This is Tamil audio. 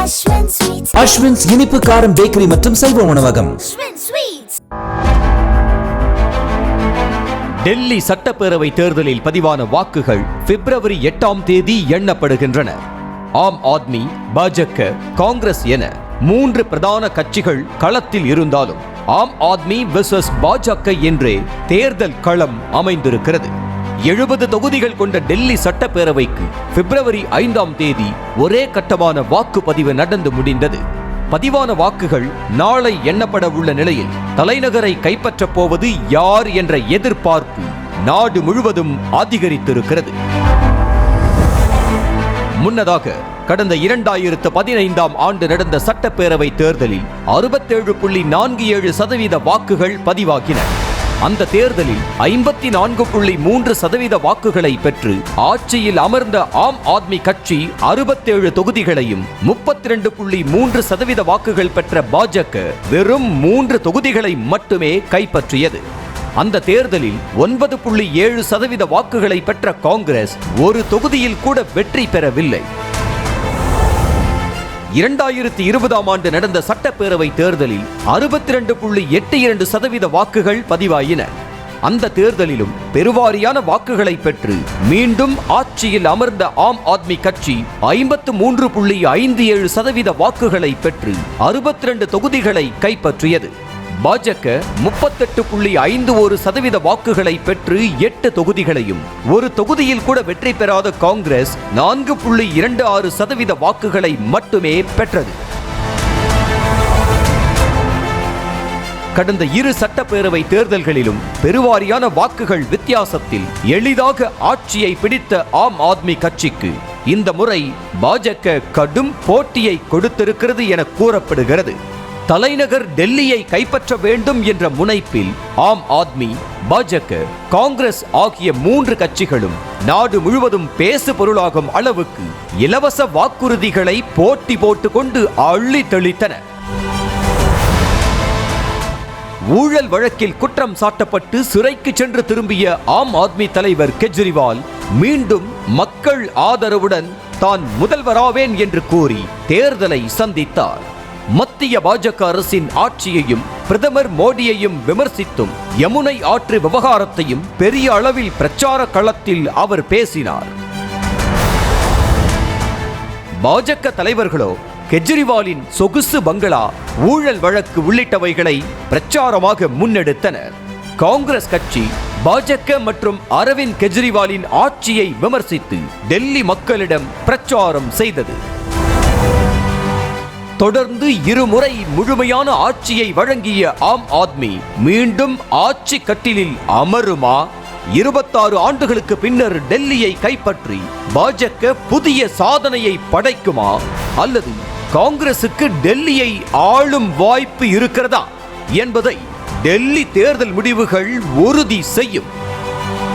அஸ்வின்ஸ் இனிப்பு காரம் பேக்கரி மற்றும் சைவ உணவகம். டெல்லி சட்டப்பேரவை தேர்தலில் பதிவான வாக்குகள் பிப்ரவரி 8ஆம் தேதி எண்ணப்படுகின்றன. ஆம் ஆத்மி, பாஜக, காங்கிரஸ் என 3 பிரதான கட்சிகள் களத்தில் இருந்தாலும் ஆம் ஆத்மி வெர்சஸ் பாஜக என்றே தேர்தல் களம் அமைந்திருக்கிறது. 70 தொகுதிகள் கொண்ட டெல்லி சட்டப்பேரவைக்கு பிப்ரவரி 5ஆம் தேதி ஒரே கட்டமான வாக்குப்பதிவு நடந்து முடிந்தது. பதிவான வாக்குகள் நாளை எண்ணப்பட உள்ள நிலையில் தலைநகரை கைப்பற்றப் போவது யார் என்ற எதிர்பார்ப்பு நாடு முழுவதும் அதிகரித்திருக்கிறது. முன்னதாக கடந்த 2015ஆம் ஆண்டு நடந்த சட்டப்பேரவை தேர்தலில் 67.47% வாக்குகள் பதிவாகின. அந்த தேர்தலில் 54.3% வாக்குகளை பெற்று ஆட்சியில் அமர்ந்த ஆம் ஆத்மி கட்சி 67 தொகுதிகளையும் 32.3% வாக்குகள் பெற்ற பாஜக வெறும் 3 தொகுதிகளை மட்டுமே கைப்பற்றியது. அந்த தேர்தலில் 9.7% வாக்குகளை பெற்ற காங்கிரஸ் ஒரு தொகுதியில் கூட வெற்றி பெறவில்லை. 2020ஆம் ஆண்டு நடந்த சட்டப்பேரவை தேர்தலில் 62.82% வாக்குகள் பதிவாயின. அந்த தேர்தலிலும் பெருவாரியான வாக்குகளை பெற்று மீண்டும் ஆட்சியில் அமர்ந்த ஆம் ஆத்மி கட்சி 53.57% வாக்குகளை பெற்று 62 தொகுதிகளை கைப்பற்றியது. பாஜக 38.51% வாக்குகளை பெற்று 8 தொகுதிகளையும், ஒரு தொகுதியில் கூட வெற்றி பெறாத காங்கிரஸ் 4.26% வாக்குகளை மட்டுமே பெற்றது. கடந்த 2 சட்டப்பேரவை தேர்தல்களிலும் பெருவாரியான வாக்குகள் வித்தியாசத்தில் எளிதாக ஆட்சியை பிடித்த ஆம் ஆத்மி கட்சிக்கு இந்த முறை பாஜக கடும் போட்டியை கொடுத்திருக்கிறது என கூறப்படுகிறது. தலைநகர் டெல்லியை கைப்பற்ற வேண்டும் என்ற முனைப்பில் ஆம் ஆத்மி, பாஜக, காங்கிரஸ் ஆகிய 3 கட்சிகளும் நாடு முழுவதும் பேசு பொருளாகும் அளவுக்கு இலவச வாக்குறுதிகளை போட்டி போட்டுக்கொண்டு அள்ளி தெளித்தன. ஊழல் வழக்கில் குற்றம் சாட்டப்பட்டு சிறைக்கு சென்று திரும்பிய ஆம் ஆத்மி தலைவர் கெஜ்ரிவால் மீண்டும் மக்கள் ஆதரவுடன் தான் முதல்வராவேன் என்று கூறி தேர்தலை சந்தித்தார். மத்திய பாஜக அரசின் ஆட்சியையும் பிரதமர் மோடியையும் விமர்சித்தும் யமுனை ஆற்று விவகாரத்தையும் பெரிய அளவில் பிரச்சார களத்தில் அவர் பேசினார். பாஜக தலைவர்களோ கெஜ்ரிவாலின் சொகுசு பங்களா, ஊழல் வழக்கு உள்ளிட்டவைகளை பிரச்சாரமாக முன்னெடுத்தனர். காங்கிரஸ் கட்சி பாஜக மற்றும் அரவிந்த் கெஜ்ரிவாலின் ஆட்சியை விமர்சித்து டெல்லி மக்களிடம் பிரச்சாரம் செய்தது. தொடர்ந்து 2 முறை முழுமையான ஆட்சியை வழங்கிய ஆம் ஆத்மி மீண்டும் ஆட்சி கட்டிலில் அமருமா? 26 ஆண்டுகளுக்கு பின்னர் டெல்லியை கைப்பற்றி பாஜக புதிய சாதனையை படைக்குமா? அல்லது காங்கிரசுக்கு டெல்லியை ஆளும் வாய்ப்பு இருக்கிறதா என்பதை டெல்லி தேர்தல் முடிவுகள் உறுதி செய்யும்.